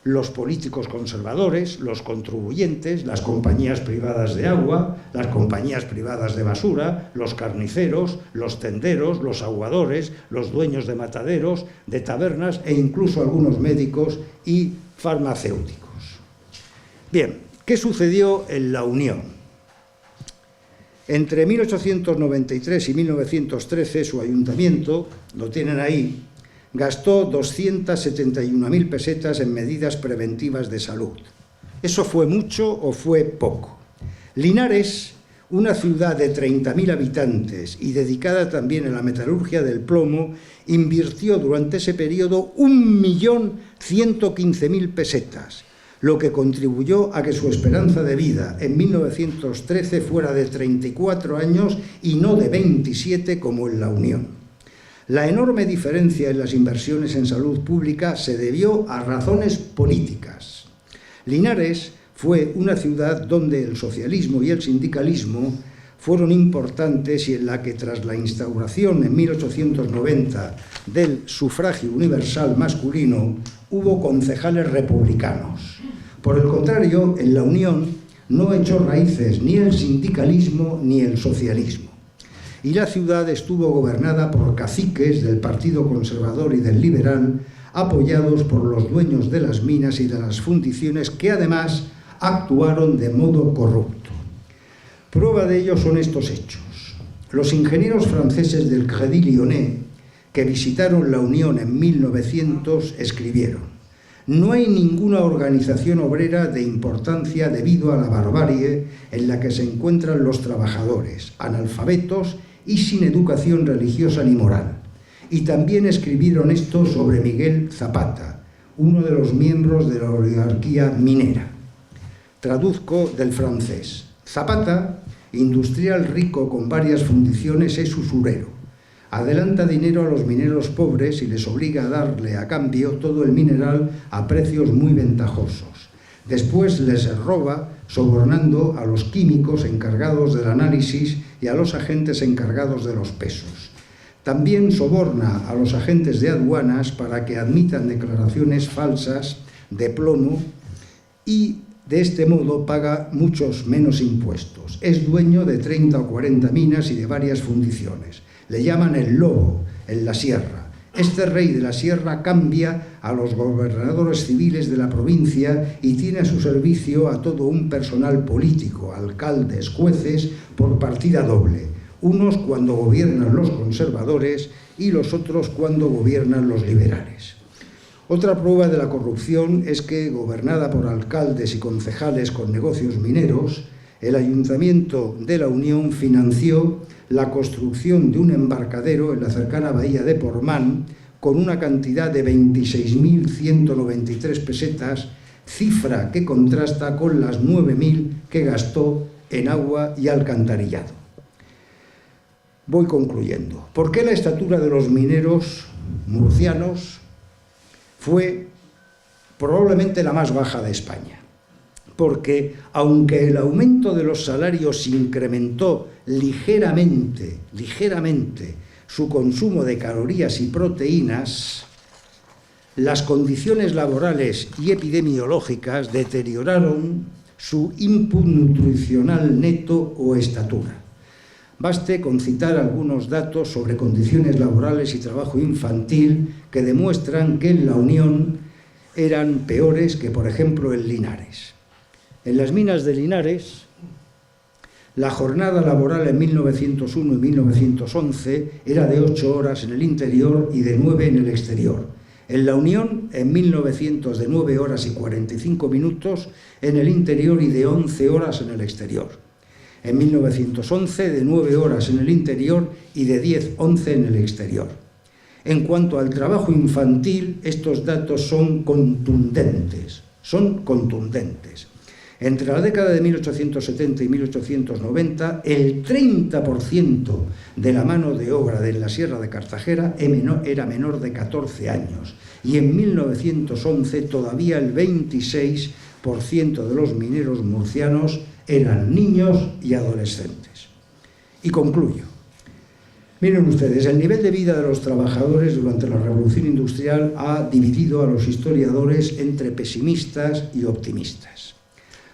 Los políticos conservadores, los contribuyentes, las compañías privadas de agua, las compañías privadas de basura, los carniceros, los tenderos, los aguadores, los dueños de mataderos, de tabernas e incluso algunos médicos y farmacéuticos. Bien, ¿qué sucedió en la Unión? Entre 1893 y 1913 su ayuntamiento, lo tienen ahí, gastó 271.000 pesetas en medidas preventivas de salud. ¿Eso fue mucho o fue poco? Linares, una ciudad de 30.000 habitantes y dedicada también a la metalurgia del plomo, invirtió durante ese periodo 1.115.000 pesetas, lo que contribuyó a que su esperanza de vida en 1913 fuera de 34 años y no de 27 como en la Unión. La enorme diferencia en las inversiones en salud pública se debió a razones políticas. Linares fue una ciudad donde el socialismo y el sindicalismo fueron importantes y en la que tras la instauración en 1890 del sufragio universal masculino hubo concejales republicanos. Por el contrario, en la Unión no echó raíces ni el sindicalismo ni el socialismo. Y la ciudad estuvo gobernada por caciques del Partido Conservador y del Liberal, apoyados por los dueños de las minas y de las fundiciones, que además actuaron de modo corrupto. Prueba de ello son estos hechos. Los ingenieros franceses del Crédit Lyonnais, que visitaron la Unión en 1900, escribieron: «No hay ninguna organización obrera de importancia debido a la barbarie en la que se encuentran los trabajadores, analfabetos y sin educación religiosa ni moral». Y también escribieron esto sobre Miguel Zapata, uno de los miembros de la oligarquía minera. Traduzco del francés. Zapata, industrial rico con varias fundiciones, es usurero. Adelanta dinero a los mineros pobres y les obliga a darle a cambio todo el mineral a precios muy ventajosos. Después les roba, sobornando a los químicos encargados del análisis y a los agentes encargados de los pesos. También soborna a los agentes de aduanas para que admitan declaraciones falsas de plomo y de este modo paga muchos menos impuestos. Es dueño de 30 o 40 minas y de varias fundiciones. Le llaman el lobo en la sierra. Este rey de la sierra cambia a los gobernadores civiles de la provincia y tiene a su servicio a todo un personal político, alcaldes, jueces, por partida doble. Unos cuando gobiernan los conservadores y los otros cuando gobiernan los liberales. Otra prueba de la corrupción es que, gobernada por alcaldes y concejales con negocios mineros, el Ayuntamiento de la Unión financió la construcción de un embarcadero en la cercana bahía de Portmán con una cantidad de 26.193 pesetas, cifra que contrasta con las 9.000 que gastó en agua y alcantarillado. Voy concluyendo. ¿Por qué la estatura de los mineros murcianos fue probablemente la más baja de España? porque aunque el aumento de los salarios incrementó ligeramente su consumo de calorías y proteínas, las condiciones laborales y epidemiológicas deterioraron su input nutricional neto o estatura. Baste con citar algunos datos sobre condiciones laborales y trabajo infantil que demuestran que en la Unión eran peores que, por ejemplo, en Linares. En las minas de Linares, la jornada laboral en 1901 y 1911 era de 8 horas en el interior y de 9 en el exterior. En la Unión, en 1900, de 9 horas y 45 minutos en el interior y de 11 horas en el exterior. En 1911, de 9 horas en el interior y de 10-11 en el exterior. En cuanto al trabajo infantil, estos datos son contundentes. Entre la década de 1870 y 1890, el 30% de la mano de obra de la Sierra de Cartagena era menor de 14 años y en 1911 todavía el 26% de los mineros murcianos eran niños y adolescentes. Y concluyo. Miren ustedes, el nivel de vida de los trabajadores durante la Revolución Industrial ha dividido a los historiadores entre pesimistas y optimistas.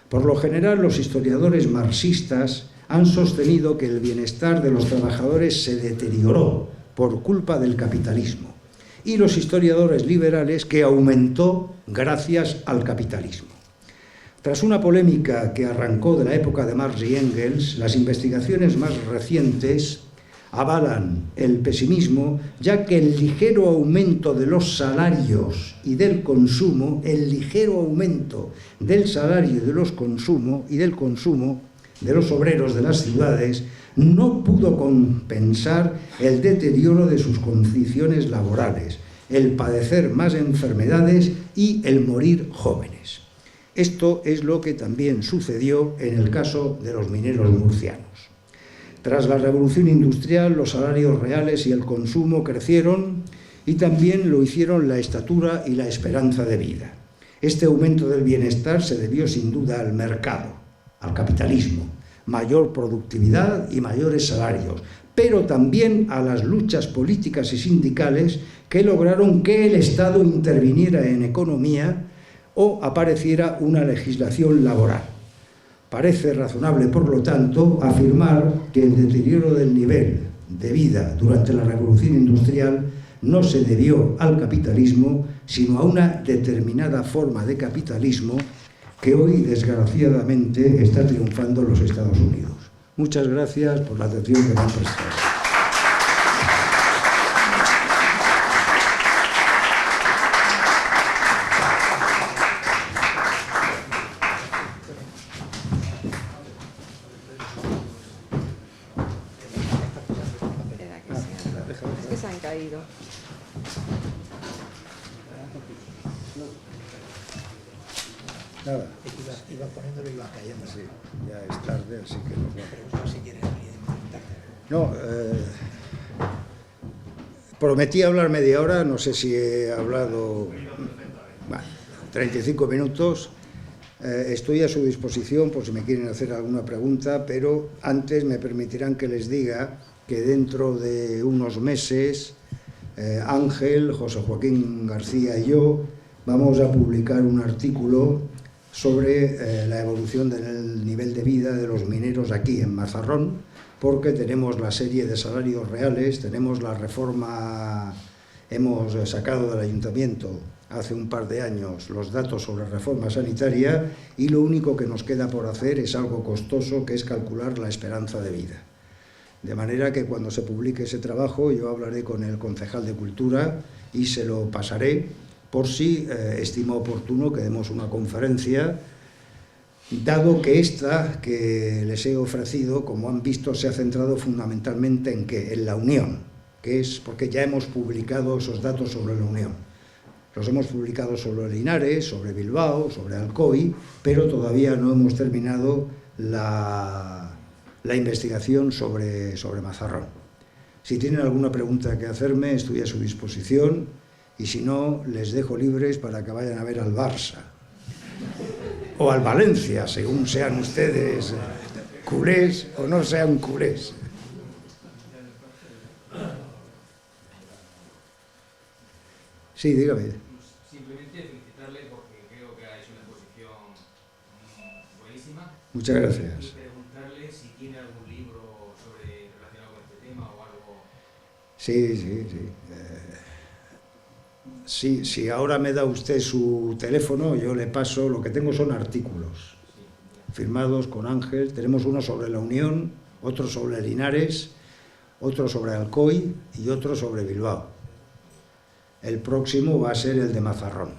Por lo general, los historiadores marxistas han sostenido que el bienestar de los trabajadores se deterioró por culpa del capitalismo, y los historiadores liberales que aumentó gracias al capitalismo. Tras una polémica que arrancó de la época de Marx y Engels, las investigaciones más recientes avalan el pesimismo, ya que el ligero aumento de los salarios y del consumo, el ligero aumento del salario y del consumo de los obreros de las ciudades no pudo compensar el deterioro de sus condiciones laborales, el padecer más enfermedades y el morir jóvenes. Esto es lo que también sucedió en el caso de los mineros murcianos. Tras la Revolución Industrial, los salarios reales y el consumo crecieron y también lo hicieron la estatura y la esperanza de vida. Este aumento del bienestar se debió sin duda al mercado, al capitalismo, mayor productividad y mayores salarios, pero también a las luchas políticas y sindicales que lograron que el Estado interviniera en economía o apareciera una legislación laboral. Parece razonable, por lo tanto, afirmar que el deterioro del nivel de vida durante la Revolución Industrial no se debió al capitalismo, sino a una determinada forma de capitalismo que hoy, desgraciadamente, está triunfando en los Estados Unidos. Muchas gracias por la atención que me han prestado. Es que se han caído. Nada. Iba poniéndolo y iba cayendo. Sí, ya es tarde, así que nos vamos. Pero si quieres No, prometí hablar media hora, no sé si he hablado 35 minutos. Estoy a su disposición por si me quieren hacer alguna pregunta, pero antes me permitirán que les diga que dentro de unos meses Ángel, José Joaquín García y yo vamos a publicar un artículo sobre la evolución del nivel de vida de los mineros aquí en Mazarrón, porque tenemos la serie de salarios reales, tenemos la reforma, hemos sacado del ayuntamiento hace un par de años los datos sobre reforma sanitaria y lo único que nos queda por hacer es algo costoso, que es calcular la esperanza de vida. De manera que cuando se publique ese trabajo yo hablaré con el concejal de Cultura y se lo pasaré por si estima oportuno que demos una conferencia, dado que esta que les he ofrecido, como han visto, se ha centrado fundamentalmente en ¿qué? En la Unión, que es porque ya hemos publicado esos datos sobre la Unión. Los hemos publicado sobre Linares, sobre Bilbao, sobre Alcoy, pero todavía no hemos terminado la investigación sobre Mazarrón. Si tienen alguna pregunta que hacerme, estoy a su disposición, y si no, les dejo libres para que vayan a ver al Barça o al Valencia, según sean ustedes culés o no sean culés. Sí, dígame. Simplemente felicitarle porque creo que ha hecho una exposición buenísima. Muchas gracias. Y preguntarle si tiene algún libro relacionado con este tema o algo. Sí, sí, sí. Si ahora me da usted su teléfono, yo le paso, lo que tengo son artículos firmados con Ángel. Tenemos uno sobre la Unión, otro sobre Linares, otro sobre Alcoy y otro sobre Bilbao. El próximo va a ser el de Mazarrón.